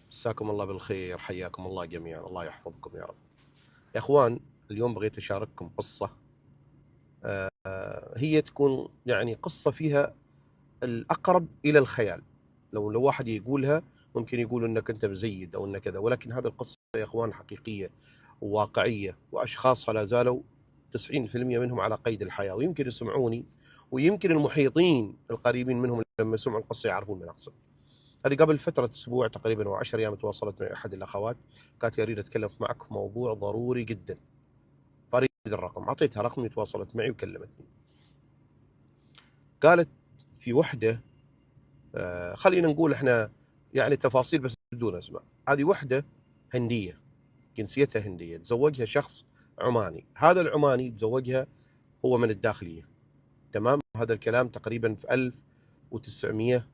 مساكم الله بالخير، حياكم الله جميعا، الله يحفظكم يا رب. يا اخوان، اليوم بغيت اشارككم قصة. هي تكون يعني قصة فيها الأقرب إلى الخيال. لو واحد يقولها ممكن يقول إنك أنت مزيد أو إنك كذا، ولكن هذه القصة يا اخوان حقيقية وواقعية، وأشخاصها لا زالوا 90% منهم على قيد الحياة، ويمكن يسمعوني ويمكن المحيطين القريبين منهم لما يسمعوا القصة يعرفون من أقصد. هذه قبل فترة أسبوع تقريبا أو 10 أيام تواصلت مع أحد الأخوات، قالت لي أريد أتكلم معك في موضوع ضروري جدا، فأريد الرقم. أعطيتها رقمي، تواصلت معي وكلمتني. قالت في وحدة، خلينا نقول إحنا يعني تفاصيل بس بدون أسماء. هذه وحدة هندية، جنسيتها هندية، تزوجها شخص عماني. هذا العماني تزوجها هو من الداخلية، تمام. هذا الكلام تقريبا في 1900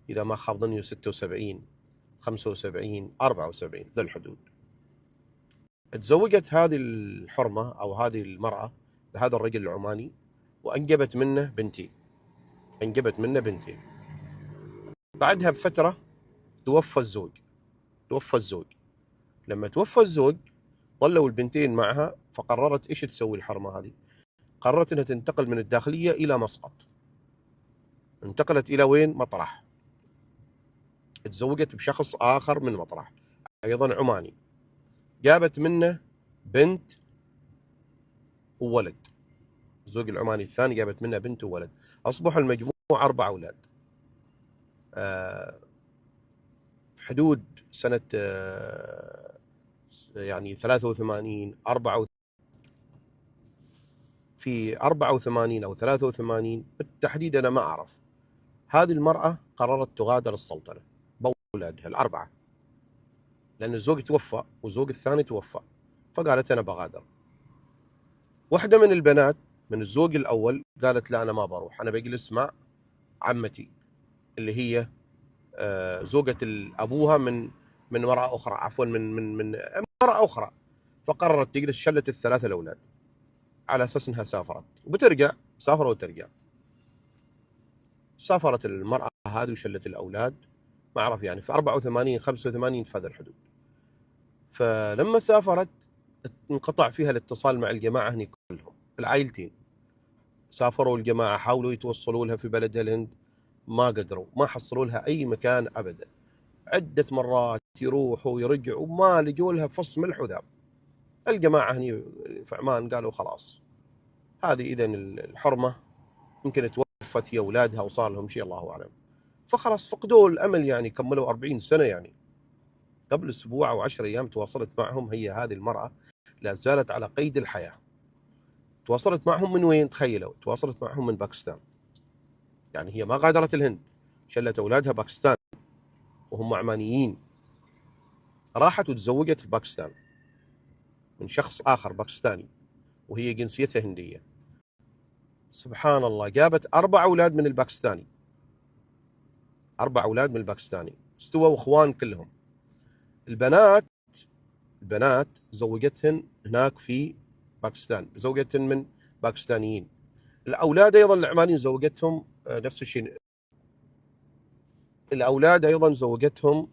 إذا ما خاب ظني 76 75 74 ذا الحدود. تزوجت هذه الحرمة أو هذه المرأة هذا الرجل العماني، وأنجبت منه بنتين. أنجبت منه بنتين. بعدها بفترة توفى الزوج. توفى الزوج. لما توفى الزوج ظلوا البنتين معها، فقررت إيش تسوي الحرمة هذه؟ قررت أنها تنتقل من الداخلية إلى مسقط. انتقلت إلى وين؟ مطرح. تزوجت بشخص آخر من مطرح، أيضا عماني. جابت منه بنت وولد. الزوج العماني الثاني جابت منه بنت وولد. أصبحوا المجموع 4 أولاد. في حدود سنة يعني 83 في 84 أو 83 بالتحديد أنا ما أعرف. هذه المرأة قررت تغادر السلطنة بأولادها ال4، لأن الزوج توفى والزوج الثاني توفى، فقالت أنا بغادر. واحدة من البنات من الزوج الأول قالت لا، أنا ما بروح، أنا بجلس مع عمتي اللي هي زوجة أبوها من مرأة أخرى، عفوا من مرأة أخرى. فقررت تجلس، شلت ال3 الأولاد على أساس أنها سافرت وبترجع، سافرة وترجع. سافرت المرأة هذه وشلت الأولاد، ما أعرف يعني في 84 85 في هذا الحدود. فلما سافرت انقطع فيها الاتصال مع الجماعة هني كلهم، العائلتين. سافروا الجماعة، حاولوا يتوصلوا لها في بلدها الهند، ما قدروا، ما حصلوا لها أي مكان أبدا. عدة مرات يروحوا ويرجعوا، ما لقوا لها فص ملح وذاب. الجماعة هني في عمان قالوا خلاص، هذه إذن الحرمة يمكن توفت هي أولادها وصار لهم شيء الله أعلم. فخلاص فقدوا الأمل، يعني كملوا 40 سنة. يعني قبل أسبوع أو 10 أيام تواصلت معهم هي هذه المرأة، لا زالت على قيد الحياة. تواصلت معهم من وين؟ تخيلوا، تواصلت معهم من باكستان. يعني هي ما غادرت الهند، شلت أولادها باكستان وهم عمانيين، راحت وتزوجت في باكستان من شخص آخر باكستاني وهي جنسيتها هندية. سبحان الله، جابت 4 أولاد من الباكستاني. 4 أولاد من الباكستاني، استووا أخوان كلهم. البنات زوجتهن هناك في باكستان، زوجتهن من باكستانيين. الأولاد أيضا العمانيين زوجتهم نفس الشيء. الأولاد أيضا زوجتهم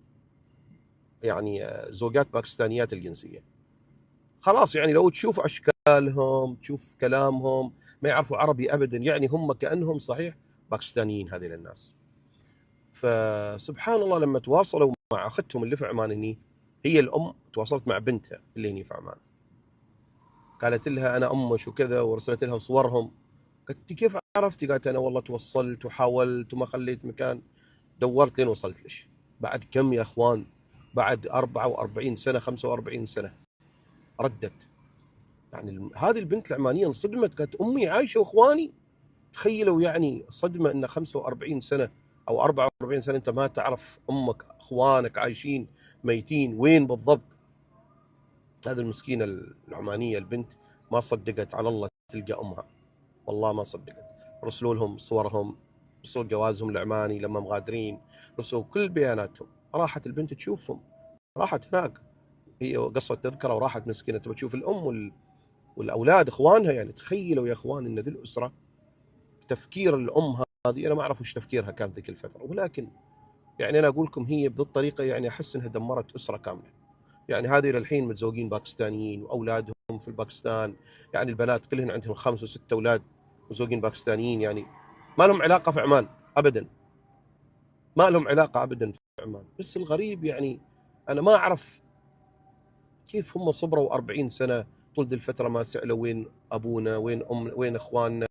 يعني زوجات باكستانيات الجنسية. خلاص يعني لو تشوف أشكالهم، تشوف كلامهم، ما يعرفوا عربي أبدا، يعني هم كأنهم صحيح باكستانيين هذه الناس. فسبحان الله لما تواصلوا مع أختهم اللي في عمان هني، هي الأم تواصلت مع بنتها اللي هني في عمان، قالت لها أنا أمش وكذا، ورسلت لها صورهم. قالت أنت كيف عرفتي؟ قالت أنا والله توصلت وحاولت وما خليت مكان، دورت لين وصلت لش. بعد كم يا أخوان؟ بعد 44 سنة 45 سنة ردت. يعني هذه البنت العمانية انصدمت، قالت أمي عايشة وإخواني. تخيلوا يعني صدمة إن 45 سنة أو 44 سنة أنت ما تعرف أمك إخوانك عايشين ميتين وين بالضبط. هذه المسكينة العمانية البنت ما صدقت على الله تلقى أمها، والله ما صدقت. رسلوا لهم صورهم، رسلوا جوازهم العماني لما مغادرين، رسلوا كل بياناتهم. راحت البنت تشوفهم، راحت هناك، هي قصت تذكرة وراحت مسكينة تبى تشوف الأم والأولاد إخوانها. يعني تخيلوا يا إخوان إن ذي الأسرة، تفكير الأم هذه أنا ما أعرف وش تفكيرها كان ذيك الفترة، ولكن يعني انا اقول لكم هي بهذه الطريقه يعني احس انها دمرت اسره كامله. يعني هذه للحين متزوجين باكستانيين واولادهم في الباكستان، يعني البنات كلهن عندهم 5 و6 اولاد متزوجين باكستانيين، يعني ما لهم علاقه في عمان ابدا، ما لهم علاقه ابدا في عمان. بس الغريب يعني انا ما اعرف كيف هم صبروا 40 سنه طول ذي الفتره ما سالوا وين ابونا، وين وين اخواننا،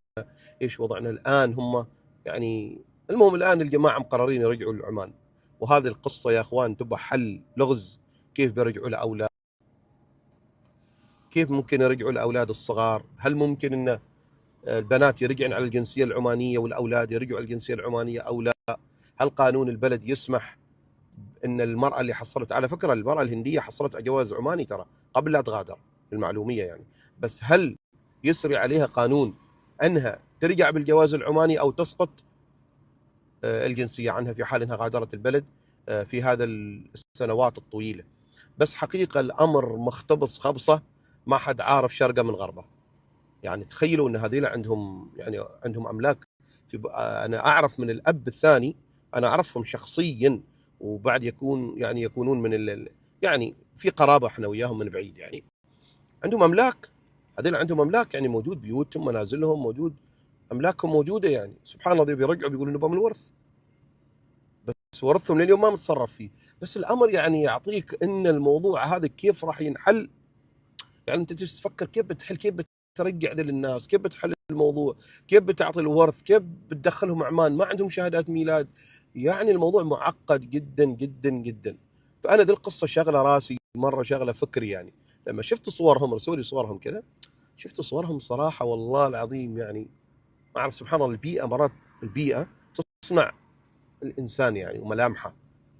ايش وضعنا الان. هم يعني المهم الان الجماعه مقررين يرجعوا لعمان، وهذه القصه يا اخوان تبغى حل لغز. كيف بيرجعوا لاولاد؟ كيف ممكن يرجعوا الاولاد الصغار؟ هل ممكن ان البنات يرجعن على الجنسيه العمانيه والاولاد يرجعوا على الجنسيه العمانيه او لا؟ هل قانون البلد يسمح ان المراه اللي حصلت، على فكره المراه الهنديه حصلت جواز عماني ترى قبل لا تغادر، المعلوميه يعني، بس هل يسري عليها قانون انها ترجع بالجواز العماني او تسقط الجنسيه عنها في حال انها غادرت البلد في هذا السنوات الطويله؟ بس حقيقه الامر مختبص خبصه ما حد عارف شرقه من غربه. يعني تخيلوا ان هذيل عندهم يعني عندهم املاك في انا اعرف من الاب الثاني، انا اعرفهم شخصيا، وبعد يكونون من يعني في قرابه احنا وياهم من بعيد، يعني عندهم املاك. هذيل عندهم املاك، يعني موجود بيوتهم منازلهم موجود، املاكهم موجوده. يعني سبحان الله بيرجعوا بيقولوا نبغى من الورث، بس ورثهم لليوم ما متصرف فيه. بس الامر يعني يعطيك ان الموضوع هذا كيف راح ينحل. يعني انت تفكر كيف بتحل، كيف بترجع ذي للناس، كيف بتحل الموضوع، كيف بتعطي الورث، كيف بتدخلهم عمان ما عندهم شهادات ميلاد. يعني الموضوع معقد جدا جدا جدا. فانا ذي القصه شغله راسي مره، شغله فكري. يعني لما شفت صورهم رسولي صورهم كذا، شفت صورهم صراحه والله العظيم يعني ما اعرف سبحان الله. البيئه مرات البيئه تصنع الانسان يعني وملامحه.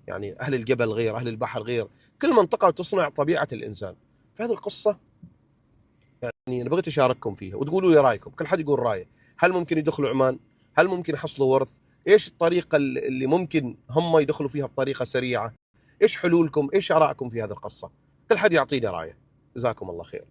يعني اهل الجبل غير، اهل البحر غير، كل منطقه تصنع طبيعه الانسان. فهذه القصه يعني انا بغيت اشارككم فيها وتقولوا لي رايكم، كل حد يقول رايه. هل ممكن يدخلوا عمان؟ هل ممكن يحصلوا ورث؟ ايش الطريقه اللي ممكن هم يدخلوا فيها بطريقه سريعه؟ ايش حلولكم؟ ايش ارائكم في هذه القصه؟ كل حد يعطيني رايه. جزاكم الله خير.